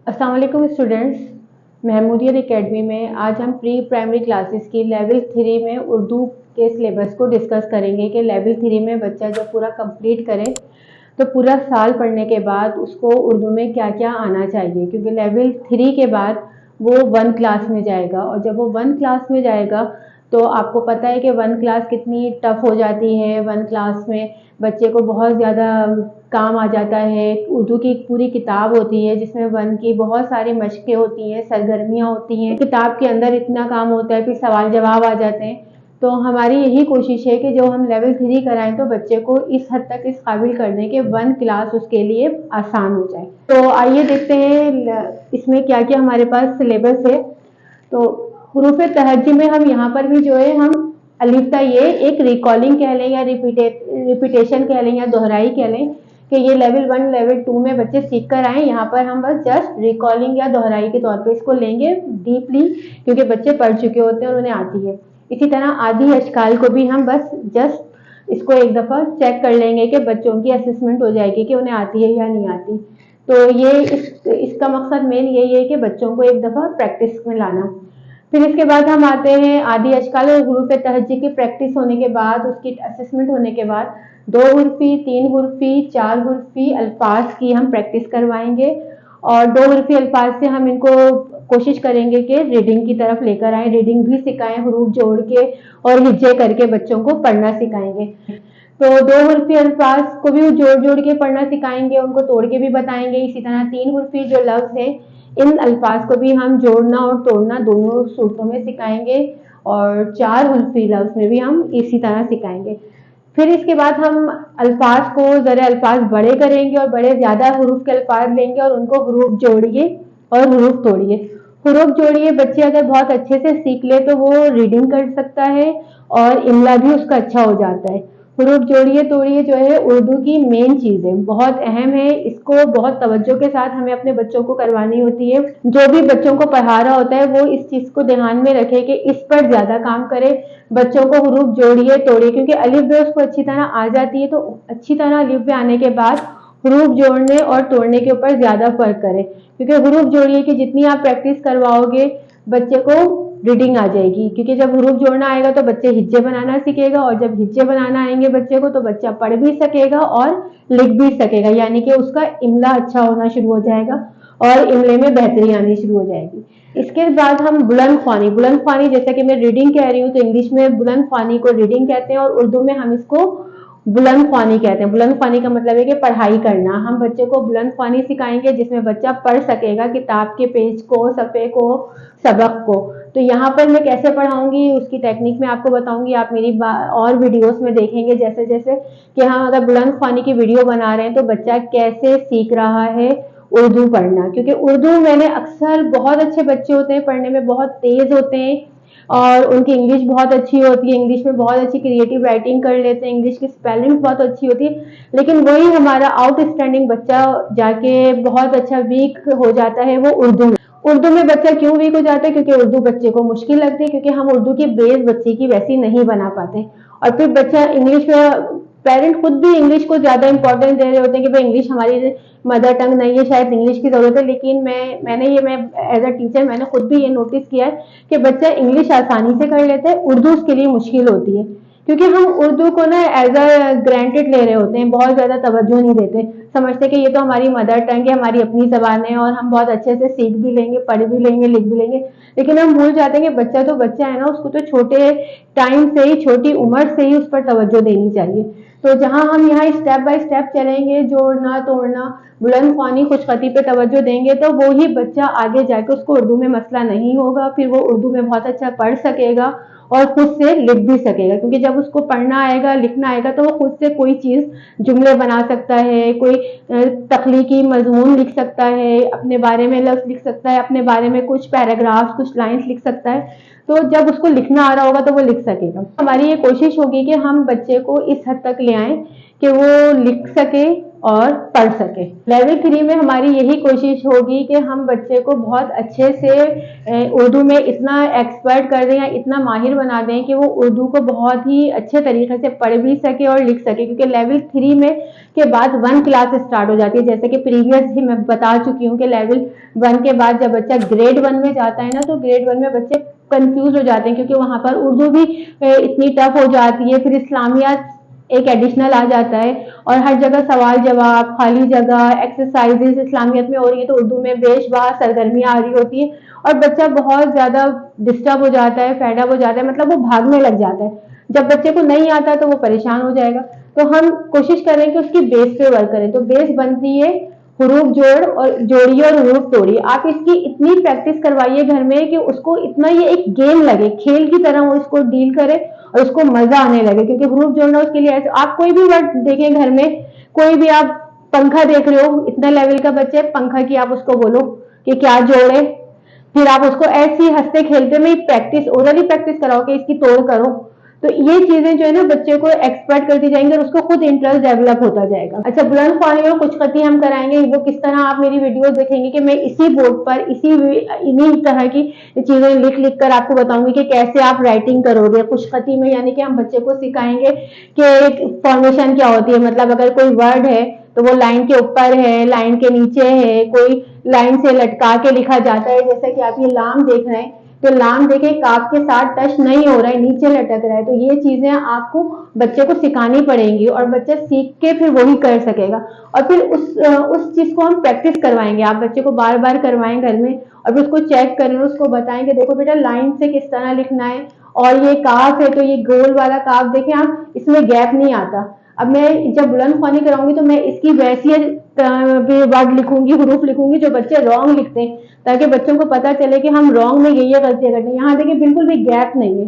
अस्सलाम वालेकुम students, महमूदियत academy में आज हम प्री प्राइमरी क्लासेस की लेवल 3 में उर्दू के सिलेबस को डिस्कस करेंगे कि लेवल 3 में बच्चा जब पूरा कंप्लीट करे तो पूरा साल पढ़ने के बाद उसको उर्दू में क्या क्या आना चाहिए, क्योंकि लेवल 3 के बाद वो 1 क्लास में जाएगा और जब वो 1 क्लास में जाएगा तो आपको पता है कि 1 क्लास कितनी टफ हो जाती है। 1 क्लास में बच्चे को बहुत ज़्यादा काम आ जाता है। उर्दू की एक पूरी किताब होती है जिसमें 1 की बहुत सारी मशक़ें होती हैं, सरगर्मियाँ होती हैं। किताब के अंदर इतना काम होता है, फिर सवाल जवाब आ जाते हैं। तो हमारी यही कोशिश है कि जो हम लेवल 3 कराएं तो बच्चे को इस हद तक इस काबिल कर दें कि 1 क्लास उसके लिए आसान हो जाए। तो आइए देखते हैं इसमें क्या क्या हमारे पास सिलेबस है। तो हुरूफ तहज्जी में हम यहाँ पर भी जो है हम अलिफ्ता ये एक रिकॉलिंग कह लें या रिपीटेशन कह लें या दोहराई कह लें कि ये लेवल 1 लेवल 2 में बच्चे सीख कर आए। यहाँ पर हम बस जस्ट रिकॉलिंग या दोहराई के तौर पे इसको लेंगे डीपली, क्योंकि बच्चे पढ़ चुके होते हैं और उन्हें आती है। इसी तरह आधी अशकाल को भी हम बस जस्ट इसको एक दफ़ा चेक कर लेंगे कि बच्चों की असेसमेंट हो जाएगी कि उन्हें आती है या नहीं आती। तो ये इसका मकसद मेन यही है कि बच्चों को एक दफ़ा प्रैक्टिस में लाना। फिर इसके बाद हम आते हैं आधी अशकाल और हुरूफ तहज्जी की प्रैक्टिस होने के बाद, उसकी असेसमेंट होने के बाद 2 हुर्फी, 3 हुर्फी, 4 हुर्फी अल्फाज की हम प्रैक्टिस करवाएंगे और 2 हुर्फी अल्फाज से हम इनको कोशिश करेंगे कि रीडिंग की तरफ लेकर आएँ, रीडिंग भी सिखाएं, हुरूफ जोड़ के और हिज्जे करके बच्चों को पढ़ना सिखाएंगे। तो 2 हुर्फी अल्फाज को भी जोड़ जोड़ के पढ़ना सिखाएंगे, उनको तोड़ के भी बताएंगे। इसी तरह 3 हुर्फी जो लफ्ज़ है इन अल्फाज को भी हम जोड़ना और तोड़ना दोनों सूरतों में सिखाएंगे और 4 हुर्फी लफ्ज़ में भी हम इसी तरह सिखाएंगे। फिर इसके बाद हम अल्फाज को ज़रा अल्फाज बड़े करेंगे और बड़े ज़्यादा हुरूफ के अल्फाज लेंगे और उनको हुरूफ जोड़िए और हुरूफ तोड़िए। हुरूफ जोड़िए बच्चे अगर बहुत अच्छे से सीख ले तो वो रीडिंग कर सकता है और इमला भी उसका अच्छा हो जाता है। हुरूफ जोड़िए तोड़िए जो है उर्दू की मेन चीज़ है, बहुत अहम है। इसको बहुत तवज्जो के साथ हमें अपने बच्चों को करवानी होती है। जो भी बच्चों को पढ़ा रहा होता है वो इस चीज़ को ध्यान में रखे कि इस पर ज़्यादा काम करे। बच्चों को हुरूफ जोड़िए तोड़िए, क्योंकि अलिफ बे उसको अच्छी तरह आ जाती है तो अच्छी तरह अलिफ बे आने के बाद हुरूफ जोड़ने और तोड़ने के ऊपर ज़्यादा फर्क करें, क्योंकि हुरूफ जोड़िए की जितनी आप प्रैक्टिस करवाओगे बच्चे को रीडिंग आ जाएगी। क्योंकि जब हुरूफ जोड़ना आएगा तो बच्चे हिज्जे बनाना सीखेगा और जब हिज्जे बनाना आएंगे बच्चे को तो बच्चा पढ़ भी सकेगा और लिख भी सकेगा, यानी कि उसका इमला अच्छा होना शुरू हो जाएगा और इमले में बेहतरी आनी शुरू हो जाएगी। इसके बाद हम बुलंद ख्वानी जैसा कि मैं रीडिंग कह रही हूँ तो इंग्लिश में बुलंद ख्वानी को रीडिंग कहते हैं और उर्दू में हम इसको बुलंद ख्वानी कहते हैं। बुलंद ख्वानी का मतलब है कि पढ़ाई करना। हम बच्चे को बुलंद ख्वानी सिखाएंगे जिसमें बच्चा पढ़ सकेगा किताब के पेज को, सफ़े को, सबक को। तो यहाँ पर मैं कैसे पढ़ाऊंगी उसकी टेक्निक में आपको बताऊंगी, आप मेरी और वीडियोस में देखेंगे जैसे जैसे कि हम अगर बुलंद ख्वानी की वीडियो बना रहे हैं तो बच्चा कैसे सीख रहा है उर्दू पढ़ना। क्योंकि उर्दू मैंने अक्सर बहुत अच्छे बच्चे होते हैं, पढ़ने में बहुत तेज होते हैं और उनकी इंग्लिश बहुत अच्छी होती है, इंग्लिश में बहुत अच्छी क्रिएटिव राइटिंग कर लेते हैं, इंग्लिश की स्पेलिंग बहुत अच्छी होती है। लेकिन वही हमारा आउटस्टैंडिंग बच्चा जाके बहुत अच्छा वीक हो जाता है वो उर्दू में बच्चा क्यों वीक हो जाता है? क्योंकि उर्दू बच्चे को मुश्किल लगती है, क्योंकि हम उर्दू की बेस बच्चे की वैसी नहीं बना पाते और फिर बच्चा इंग्लिश में पेरेंट खुद भी इंग्लिश को ज्यादा इंपॉर्टेंस दे रहे होते हैं कि भाई इंग्लिश हमारी मदर टंग नहीं है, शायद इंग्लिश की जरूरत है। लेकिन मैं एज अ टीचर मैंने खुद भी ये नोटिस किया है कि बच्चा इंग्लिश आसानी से कर लेता है, उर्दू उसके लिए मुश्किल होती है, क्योंकि हम उर्दू को ना एज अ ग्रांटेड ले रहे होते हैं, बहुत ज्यादा तवज्जो नहीं देते, समझते कि ये तो हमारी मदर टंग है, हमारी अपनी जबान है और हम बहुत अच्छे से सीख भी लेंगे, पढ़ भी लेंगे, लिख भी लेंगे। लेकिन हम भूल जाते हैं कि बच्चा तो बच्चा है ना, उसको तो छोटे टाइम से ही, छोटी उम्र से ही उस पर तवज्जो देनी चाहिए। तो जहां हम यहाँ स्टेप बाय स्टेप चलेंगे, जोड़ना तोड़ना, बुलंद ख्वानी, खुशखती पे तवज्जो देंगे तो वो ही बच्चा आगे जाके उसको उर्दू में मसला नहीं होगा, फिर वो उर्दू में बहुत अच्छा पढ़ सकेगा और खुद से लिख भी सकेगा। क्योंकि जब उसको पढ़ना आएगा, लिखना आएगा तो वो खुद से कोई चीज़, जुमले बना सकता है, कोई तख्लीकी मजमून लिख सकता है, अपने बारे में लफ्ज़ लिख सकता है, अपने बारे में कुछ पैराग्राफ्स, कुछ लाइन्स लिख सकता है। तो जब उसको लिखना आ रहा होगा तो वो लिख सकेगा। हमारी ये कोशिश होगी कि हम बच्चे को इस हद तक ले आएं कि वो लिख सके और पढ़ सके। लेवल 3 में हमारी यही कोशिश होगी कि हम बच्चे को बहुत अच्छे से उर्दू में इतना एक्सपर्ट कर दें या इतना माहिर बना दें कि वो उर्दू को बहुत ही अच्छे तरीके से पढ़ भी सके और लिख सके, क्योंकि लेवल 3 में के बाद 1 क्लास स्टार्ट हो जाती है। जैसे कि प्रीवियस ही मैं बता चुकी हूँ कि लेवल 1 के बाद जब बच्चा ग्रेड 1 में जाता है ना, तो ग्रेड 1 में बच्चे कंफ्यूज हो जाते हैं, क्योंकि वहां पर उर्दू भी इतनी टफ हो जाती है, फिर इस्लामियात एक एडिशनल आ जाता है और हर जगह सवाल जवाब, खाली जगह, एक्सरसाइजेस इस्लामियत में हो रही है तो उर्दू में बेशबा सरगर्मियां आ रही होती है और बच्चा बहुत ज्यादा डिस्टर्ब हो जाता है, फेडअप हो जाता है, मतलब वो भागने लग जाता है। जब बच्चे को नहीं आता तो वो परेशान हो जाएगा। तो हम कोशिश करें कि उसकी बेस पे वर्क करें। तो बेस बनती है हुरूफ जोड़ और जोड़िए और हुरूफ तोड़िए। आप इसकी इतनी प्रैक्टिस करवाइए घर में कि उसको इतना ये एक गेम लगे, खेल की तरह वो इसको डील करे और उसको मजा आने लगे। क्योंकि हुरूफ जोड़ना उसके लिए ऐसे, आप कोई भी वर्ड देखें घर में, कोई भी आप पंखा देख रहे हो, इतना लेवल का बच्चे पंखा की आप उसको बोलो कि क्या जोड़े, फिर आप उसको ऐसी हंसते खेलते में प्रैक्टिस, ओरली प्रैक्टिस कराओ कि इसकी तोड़ करो। तो ये चीजें जो है ना बच्चे को एक्सपर्ट करती जाएंगे और उसको खुद इंटरेस्ट डेवलप होता जाएगा। अच्छा, बुलंद ख्वानी और कुछ खती हम कराएंगे, वो किस तरह आप मेरी वीडियो देखेंगे कि मैं इसी बोर्ड पर इन्हीं तरह की चीजें लिख लिख कर आपको बताऊंगी कि कैसे आप राइटिंग करोगे कुछ खती में। यानी कि हम बच्चे को सिखाएंगे कि फॉर्मेशन क्या होती है, मतलब अगर कोई वर्ड है तो वो लाइन के ऊपर है, लाइन के नीचे है, कोई लाइन से लटका के लिखा जाता है। जैसे कि आप ये लाम देख रहे हैं, तो लाम देखे काफ के साथ टच नहीं हो रहा है, नीचे लटक रहा है। तो ये चीजें आपको बच्चे को सिखानी पड़ेंगी और बच्चा सीख के फिर वही कर सकेगा। और फिर उस चीज को हम प्रैक्टिस करवाएंगे, आप बच्चे को बार बार करवाएं घर में और फिर उसको चेक करें, उसको बताएं कि देखो बेटा लाइन से किस तरह लिखना है, और ये काफ है तो ये गोल वाला काफ देखें आप, इसमें गैप नहीं आता। अब मैं जब बुलंद ख्वानी कराऊंगी तो मैं इसकी वैसी वर्ड लिखूंगी, हरूफ लिखूंगी जो बच्चे रॉन्ग लिखते हैं, ताकि बच्चों को पता चले कि हम रॉन्ग में ये गलतियां करते हैं। यहाँ देखिए बिल्कुल भी गैप नहीं है।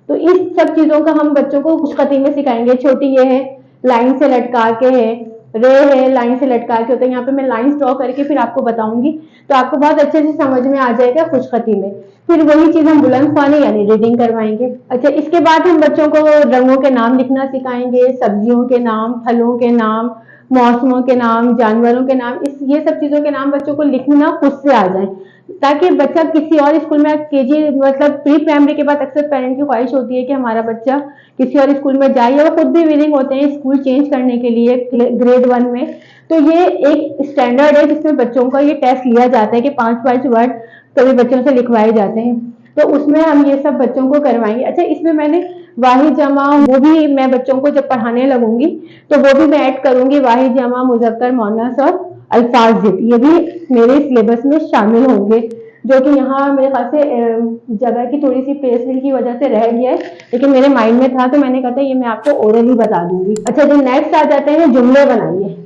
तो इस सब चीजों का हम बच्चों को कुछ खती में सिखाएंगे। छोटी ये है, लाइन से लटका के है, रे है, लाइन से लटका के होता है। यहाँ पे मैं लाइन ड्रॉ करके फिर आपको बताऊंगी, तो आपको बहुत अच्छे से समझ में आ जाएगा खुशखती में। फिर वही चीज हम बुलंद ख्वानी यानी रीडिंग करवाएंगे। अच्छा, इसके बाद हम बच्चों को रंगों के नाम लिखना सिखाएंगे, सब्जियों के नाम, फलों के नाम, मौसमों के नाम, जानवरों के नाम, ये सब चीजों के नाम बच्चों को लिखना खुद से आ जाए, ताकि बच्चा किसी और स्कूल में केजी मतलब प्री प्राइमरी के बाद अक्सर पेरेंट्स की ख्वाहिश होती है कि हमारा बच्चा किसी और स्कूल में जाए, या वो खुद भी विलिंग होते हैं स्कूल चेंज करने के लिए ग्रेड 1 में। तो ये एक स्टैंडर्ड है जिसमें बच्चों का ये टेस्ट लिया जाता है कि 5 वर्ड कभी बच्चों से लिखवाए जाते हैं, तो उसमें हम ये सब बच्चों को करवाएंगे। अच्छा, इसमें मैंने वाहिद जमा, वो भी मैं बच्चों को जब पढ़ाने लगूंगी तो वो भी मैं ऐड करूंगी, वाहिद जमा, मुजक्कर, मोनस और अल्फाज, ये भी मेरे सिलेबस में शामिल होंगे, जो कि यहाँ मेरे ख्याल से जगह की थोड़ी सी प्लेसमेंट की वजह से रह गया है, लेकिन मेरे माइंड में था तो मैंने कहा था ये मैं आपको ओरली बता दूंगी। अच्छा, जो नेक्स्ट आ जाते हैं जुमले बनाइए।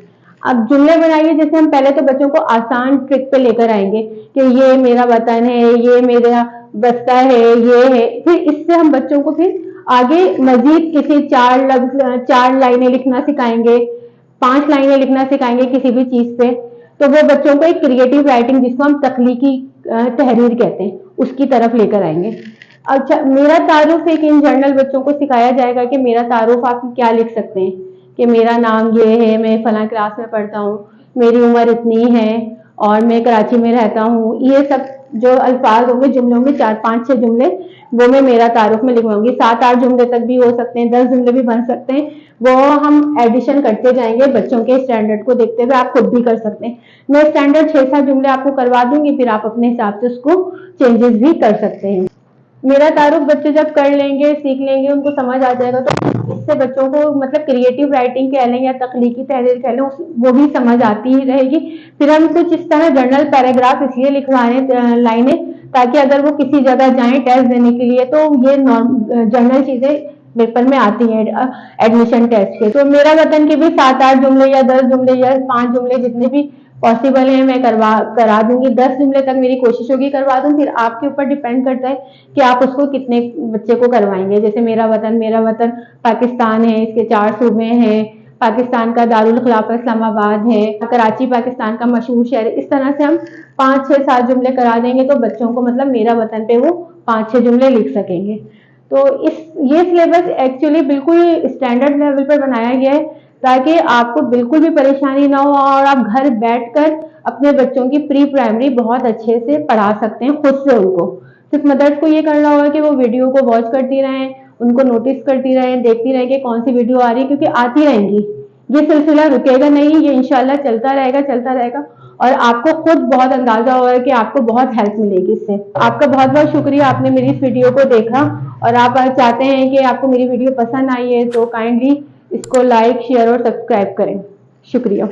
अब जुमले बनाइए, जैसे हम पहले तो बच्चों को आसान ट्रिक पे लेकर आएंगे कि ये मेरा वतन है, ये मेरा बस्ता है, ये है। फिर इससे हम बच्चों को फिर आगे मजीद किसी 4 लाइनें लिखना सिखाएंगे, 5 लाइनें लिखना सिखाएंगे किसी भी चीज पे। तो वो बच्चों को एक क्रिएटिव राइटिंग, जिसको हम तख्लीकी तहरीर कहते हैं, उसकी तरफ लेकर आएंगे। अच्छा, मेरा तारुफ एक इन जनरल बच्चों को सिखाया जाएगा कि मेरा तारुफ आप क्या लिख सकते हैं कि मेरा नाम ये है, मैं फला क्लास में पढ़ता हूँ, मेरी उम्र इतनी है और मैं कराची में रहता हूँ। ये सब जो अल्फाज होंगे, जुमले होंगे, 4-5-6 जुमले, वो मैं मेरा तारुफ में लिखवाऊंगी। 7-8 जुमले तक भी हो सकते हैं, 10 जुमले भी बन सकते हैं। वो हम एडिशन करते जाएंगे बच्चों के स्टैंडर्ड को देखते हुए, आप खुद भी कर सकते हैं। मैं स्टैंडर्ड 6-7 जुमले आपको करवा दूंगी, फिर आप अपने हिसाब से उसको चेंजेस भी कर सकते हैं। मेरा तारुफ बच्चे जब कर लेंगे, सीख लेंगे, उनको समझ आ जाएगा, तो इससे बच्चों को मतलब क्रिएटिव राइटिंग कह लें या तख्लीकी तहरीर कह लें, वो भी समझ आती ही रहेगी। फिर हम कुछ इस तरह जनरल पैराग्राफ इसलिए लिखवा रहे हैं लाइनें, ताकि अगर वो किसी जगह जाएं टेस्ट देने के लिए तो ये जनरल चीजें पेपर में आती हैं एडमिशन टेस्ट के। तो मेरा वतन के भी 7-8 जुमले या 10 जुमले या 5 जुमले जितने भी पॉसिबल है मैं करा दूंगी। 10 जुमले तक मेरी कोशिश होगी करवा दूं, फिर आपके ऊपर डिपेंड करता है कि आप उसको कितने बच्चे को करवाएंगे। जैसे मेरा वतन पाकिस्तान है, इसके 4 सूबे हैं, पाकिस्तान का दारुल खिलाफत इस्लामाबाद है, कराची पाकिस्तान का मशहूर शहर है। इस तरह से हम 5-6-7 जुमले करा देंगे तो बच्चों को मतलब मेरा वतन पे वो 5-6 जुमले लिख सकेंगे। तो ये सिलेबस एक्चुअली बिल्कुल स्टैंडर्ड लेवल पर बनाया गया है ताकि आपको बिल्कुल भी परेशानी ना हो और आप घर बैठकर अपने बच्चों की प्री प्राइमरी बहुत अच्छे से पढ़ा सकते हैं खुद से। उनको सिर्फ मदर्स को ये करना होगा कि वो वीडियो को वॉच करती रहें, उनको नोटिस करती रहें, देखती रहें कि कौन सी वीडियो आ रही है, क्योंकि आती रहेंगी। ये सिलसिला रुकेगा नहीं, ये इंशाल्लाह चलता रहेगा और आपको खुद बहुत अंदाजा होगा कि आपको बहुत हेल्प मिलेगी इससे। आपका बहुत बहुत शुक्रिया, आपने मेरी इस वीडियो को देखा और आप चाहते हैं कि आपको मेरी वीडियो पसंद आई है तो काइंडली इसको लाइक, शेयर और सब्सक्राइब करें। शुक्रिया।